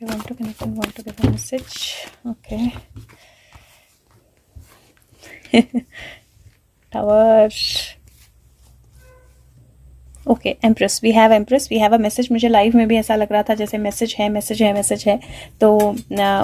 they want to connect and want to give a message. Okay. Tower. Okay Empress, we have a message. मुझे live में भी ऐसा लग रहा था जैसे मैसेज है. तो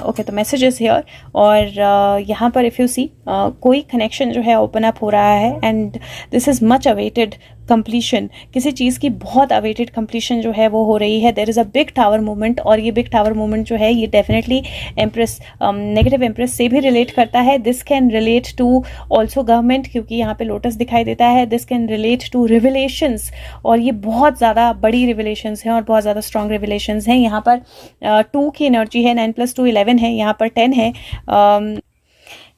ओके, तो मैसेज इज हियर. और यहाँ पर इफ़ यू सी कोई कनेक्शन जो है ओपन अप हो रहा है and this is much awaited completion. किसी चीज़ की बहुत अवेटेड कंप्लीशन जो है वो हो रही है. There is a big tower movement, और ये बिग टावर मूवमेंट जो है ये डेफिनेटली एम्प्रेस, नेगेटिव एम्प्रेस से भी रिलेट करता है. This can relate to also government, क्योंकि यहाँ पे लोटस दिखाई देता है. This can relate to revelations, और ये बहुत ज़्यादा बड़ी रिविलेशंस हैं और बहुत ज़्यादा स्ट्रॉन्ग रिविलेशंस हैं. यहाँ पर 2 की एनर्जी है, 9 + 2 11 है, यहाँ पर 10 है,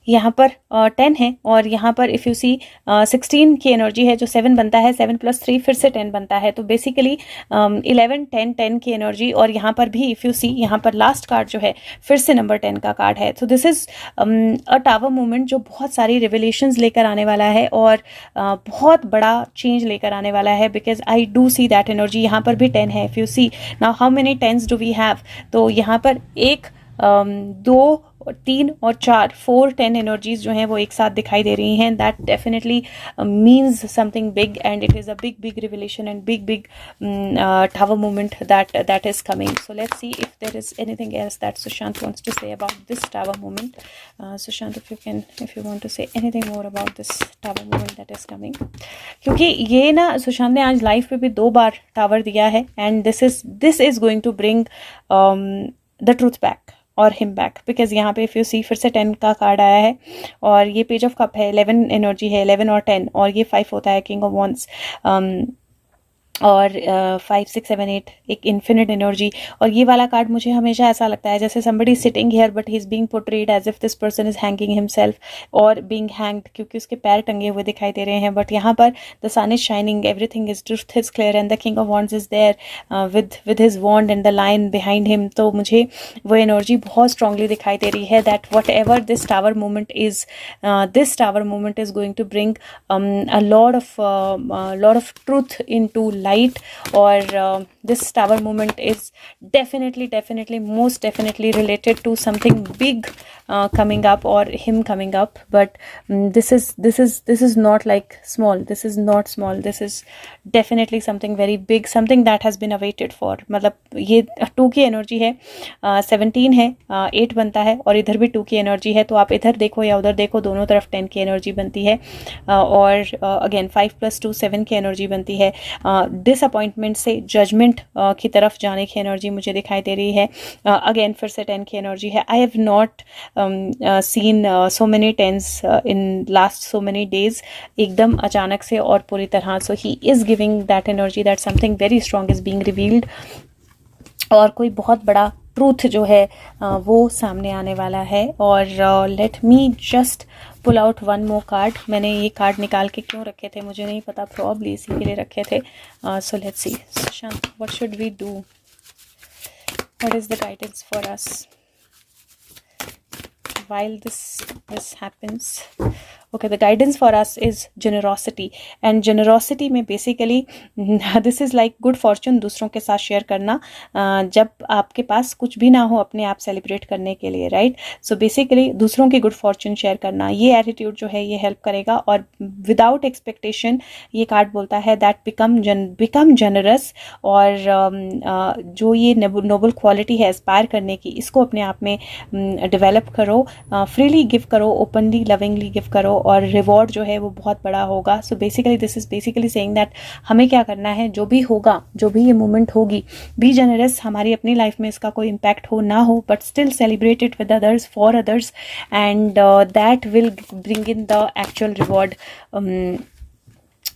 यहाँ पर 10 है, और यहाँ पर इफ़ यू सी 16 की एनर्जी है जो 7 बनता है. 7 + 3 फिर से 10 बनता है. तो बेसिकली 11 10 10 की एनर्जी. और यहाँ पर भी इफ़ यू सी यहाँ पर लास्ट कार्ड जो है फिर से नंबर 10 का कार्ड है. तो this is a tower movement जो बहुत सारी रिविलेशंस लेकर आने वाला है और बहुत बड़ा चेंज लेकर आने वाला है. Because I do see that energy. यहाँ पर भी 10 है. If you see now how many 10s do we have, तो यहाँ पर 1 2 3 और 4 4 10 एनर्जीज जो हैं वो एक साथ दिखाई दे रही हैं. That definitely means something big, and it is a big revelation and big tower movement that is coming. So let's see if there is anything else that Sushant wants to say about this tower movement. Sushant, if you want to say anything more about this tower movement that is coming, क्योंकि ये ना सुशांत ने आज life पे भी 2 बार tower दिया है, and this is going to bring the truth back और हिम बैक. बिकॉज यहाँ पे इफ़ यू सी फिर से 10 का कार्ड आया है, और ये पेज ऑफ कप है, 11 एनर्जी है, 11 और 10, और ये 5 होता है किंग ऑफ वॉन्ड्स, और 5 6 7 8 एक इन्फिनिट एनर्जी. और ये वाला कार्ड मुझे हमेशा ऐसा लगता है जैसे somebody sitting here but he is being portrayed as if this person is hanging himself और बीइंग हैंग्ड, क्योंकि उसके पैर टंगे हुए दिखाई दे रहे हैं. बट यहाँ पर the sun is shining, everything is truth is clear, and the king of wands is there with his wand and the line behind him. तो मुझे वो एनर्जी बहुत स्ट्रांगली दिखाई दे रही है that whatever this tower movement is going to bring a lot of truth into light. Or this tower movement is definitely most definitely related to something big coming up, or him coming up. But this is not like small. This is not small. This is definitely something very big, something that has been awaited for. मतलब ये 2 की energy है, 17 है, 8 बनता है, और इधर भी 2 की एनर्जी है. तो आप इधर देखो या उधर देखो, दोनों तरफ 10 की एनर्जी बनती है. और अगेन 5 + 2 7 की एनर्जी बनती है. डिसअपॉइंटमेंट से जजमेंट की तरफ जाने की एनर्जी मुझे दिखाई दे रही है. अगेन फिर से 10 की एनर्जी है. I have not seen so many 10s in last so many days, एकदम अचानक से और पूरी तरह. So he is giving that energy that something very strong is being revealed, और कोई बहुत बड़ा ट्रूथ जो है वो सामने आने वाला है. और let me just pull out 1 more card. मैंने ये कार्ड निकाल के क्यों रखे थे मुझे नहीं पता, प्रॉब्ली इसी के लिए रखे थे. सो लेट्स सी शांत, what should we do, what is the guidance for us while this happens. Okay, the guidance for us is generosity, and generosity में basically this is like good fortune, दूसरों के साथ शेयर करना. जब आपके पास कुछ भी ना हो अपने आप सेलिब्रेट करने के लिए, राइट. सो बेसिकली दूसरों की गुड फॉर्चून शेयर करना, ये एटीट्यूड जो है ये हेल्प करेगा. और विदाउट एक्सपेक्टेशन ये कार्ड बोलता है दैट बिकम जनरस. और जो ये नोबल क्वालिटी है एस्पायर करने की, इसको अपने आप में डेवलप करो. फ्रीली गिव करो, ओपनली लविंगली गिव करो, और रिवॉर्ड जो है वो बहुत बड़ा होगा. So basically this is basically saying that हमें क्या करना है, जो भी होगा, जो भी ये मूवमेंट होगी, बी जनरस. हमारी अपनी लाइफ में इसका कोई इम्पैक्ट हो ना हो, but still celebrate it with others, for others, and that will bring in the actual reward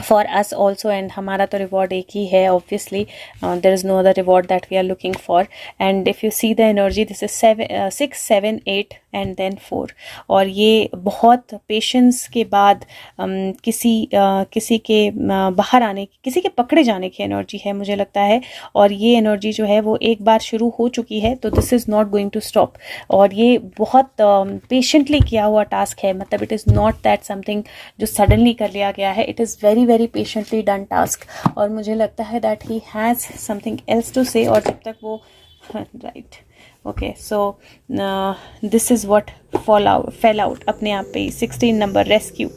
for us also. And हमारा तो रिवॉर्ड एक ही है, obviously there is no other reward that we are looking for. And if you see the energy, this is 6 7 8 and then 4. और ये बहुत patience के बाद किसी के बाहर आने की, किसी के पकड़े जाने की एनर्जी है मुझे लगता है. और ये एनर्जी जो है वो एक बार शुरू हो चुकी है, तो this is not going to stop. और ये बहुत पेशेंटली किया हुआ टास्क है. मतलब it is not that something जो सडनली कर लिया गया है. It is very very patiently done task. और मुझे लगता है that he has something else to say. और जब तक वो right, okay, so this is what fell out अपने आप पे 16 number rescue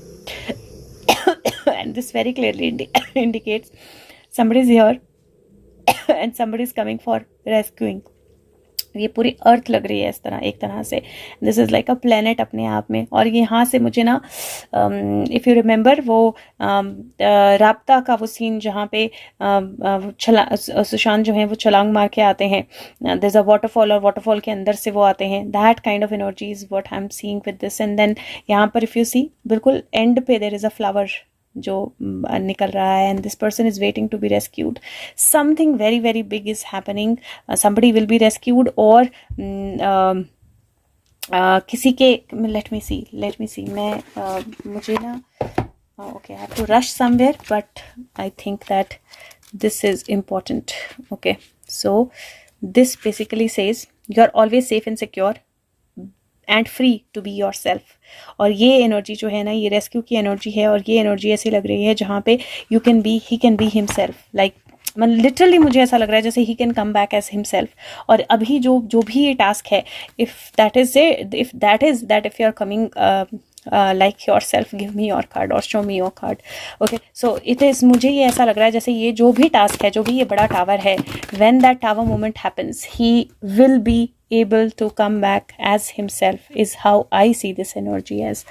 and this very clearly indicates somebody is here and somebody is coming for rescuing. ये पूरी अर्थ लग रही है इस तरह, एक तरह से this is like a planet अपने आप में। और यहाँ से मुझे ना इफ़ यू रिमेंबर वो राब्ता का वो सीन जहाँ पे सुशांत जो है वो छलांग मार के आते हैं, देयर इज़ अ वाटरफॉल और वाटरफॉल के अंदर से वो आते हैं, that kind of energy is what I am seeing with this. And then यहाँ पर इफ़ यू सी बिल्कुल एंड पे देयर इज़ अ फ्लावर जो निकल रहा है, and this person is waiting to be rescued. Something very very big is happening, somebody will be rescued, और किसी के लेट मी सी मैं मुझे ना okay, I have to rush somewhere, but I think that this is important. Okay, so this basically says you are always safe and secure and free to be yourself. और ये energy जो है ना, ये rescue की energy है, और ये एनर्जी ऐसी लग रही है जहाँ पे he can be himself, like मतलब लिटरली मुझे ऐसा लग रहा है जैसे he can come back as himself. और अभी जो भी ये टास्क है, if you are coming like yourself, give me your card or show me your card. Okay, so it is, मुझे ये ऐसा लग रहा है जैसे ये जो भी टास्क है, जो भी ये बड़ा टावर है, when that tower moment happens, he will be able to come back as himself, is how I see this energy as.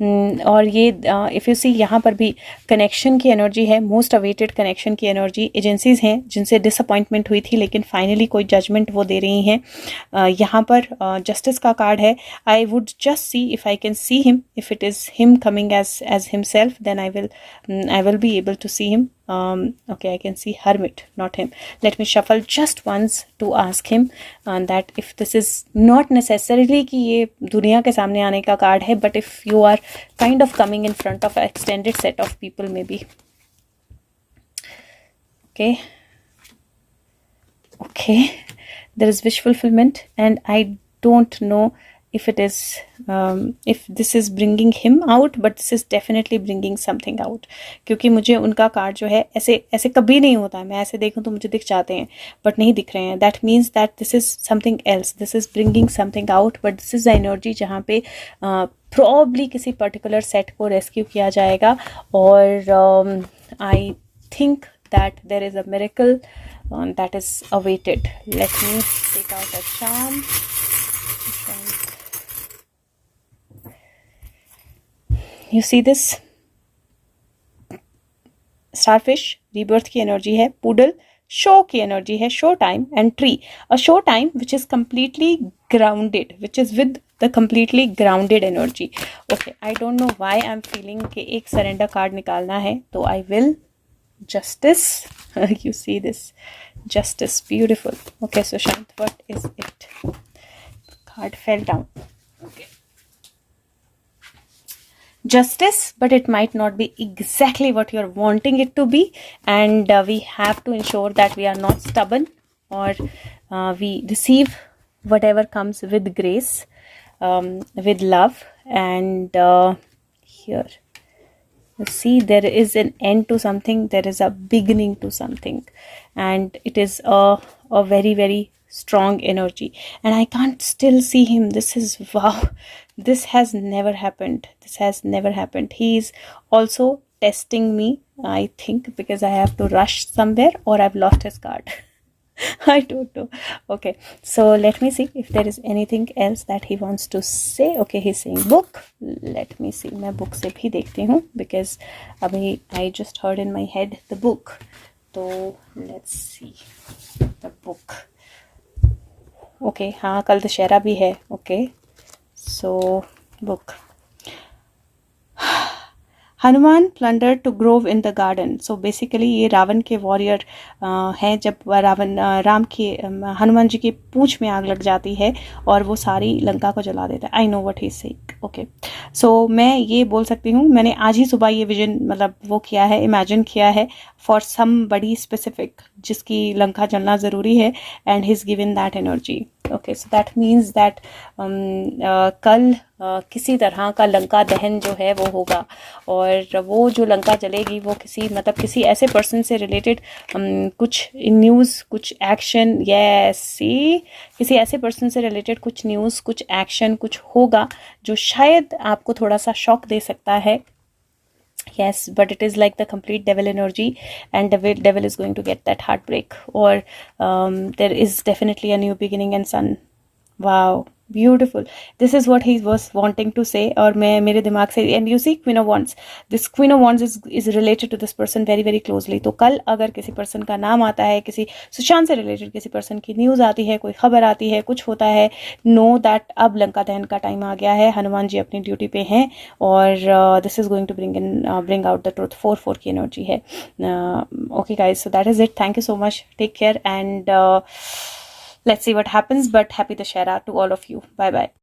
और ये इफ़ यू सी यहाँ पर भी कनेक्शन की एनर्जी है, मोस्ट अवेटेड कनेक्शन की एनर्जी। एजेंसीज हैं जिनसे डिसअपॉइंटमेंट हुई थी लेकिन फाइनली कोई जजमेंट वो दे रही हैं। यहाँ पर जस्टिस का कार्ड है। I would just see if I can see him, if it is him coming as himself, then I will be able to see him. Okay, I can see Hermit, not him. Let me shuffle just once to ask him that if this is not necessarily कि ये दुनिया के सामने आने का card है, but if you are kind of coming in front of an extended set of people maybe. Okay, there is wish fulfillment, and I don't know if it is if this is bringing him out, but this is definitely bringing something out, क्योंकि मुझे उनका card जो है ऐसे कभी नहीं होता है, मैं ऐसे देखूं तो मुझे दिख जाते हैं बट नहीं दिख रहे हैं. that means that this is something else, this is bringing something out, but this is the energy जहाँ पे probably किसी particular set को rescue किया जाएगा. और I think that there is a miracle that is awaited. Let me take out a charm. You see this? Starfish, rebirth की energy है. Poodle, show की एनर्जी है. Show time and tree. A show time which is completely grounded, which is with the completely grounded energy. Okay, I don't know why I'm feeling कि एक surrender card निकालना है, तो I will. Justice. You see this? Justice, beautiful. Okay, so Shant, what is it? Card fell down. Okay. Justice, but it might not be exactly what you're wanting it to be, and we have to ensure that we are not stubborn, or we receive whatever comes with grace, with love, and here you see there is an end to something, there is a beginning to something, and it is a very very strong energy, and I can't still see him. This is wow. This has never happened. This has never happened. He is also testing me, I think, because I have to rush somewhere, or I've lost his card. I don't know. Okay, so let me see if there is anything else that he wants to say. Okay, he's saying book. Let me see. मैं book से भी देखती हूँ, because अभी I just heard in my head the book. तो let's see the book. Okay, हाँ कल दशहरा भी है. Okay. So, book. Hanuman plunder to grove in the garden. So basically ये रावण के वॉरियर हैं. जब राम के हनुमान जी की पूंछ में आग लग जाती है और वो सारी लंका को जला देता है. I know what he is saying. Okay, so मैं ये बोल सकती हूँ, मैंने आज ही सुबह ये विजन मतलब वो किया है, इमेजिन किया है फॉर सम बडी स्पेसिफिक जिसकी लंका जलना ज़रूरी है, and he is given that energy. Okay, so that means that कल किसी तरह का लंका दहन जो है वो होगा, और वो जो लंका जलेगी वो किसी मतलब किसी ऐसे पर्सन से रिलेटेड कुछ न्यूज़, कुछ एक्शन, किसी ऐसे पर्सन से रिलेटेड कुछ न्यूज़, कुछ एक्शन, कुछ होगा जो शायद आपको थोड़ा सा शॉक दे सकता है. Yes, but it is like the complete devil energy, and devil is going to get that heartbreak, or there is definitely a new beginning and sun. Wow, beautiful. This is what he was wanting to say. और मैं मेरे दिमाग से, and you see Queen of Wands, this Queen of Wands is related to this person very very closely. तो कल अगर किसी person का नाम आता है, किसी सुशांत से रिलेटेड किसी पर्सन की न्यूज़ आती है, कोई खबर आती है, कुछ होता है, नो दैट अब लंका दहन का टाइम आ गया है, हनुमान जी अपनी ड्यूटी पे हैं, और this is going to bring out the truth. 4 की एनर्जी है. Okay guys, so that is it. Thank you so much. Take care, and let's see what happens, but happy Dashera to all of you. Bye bye.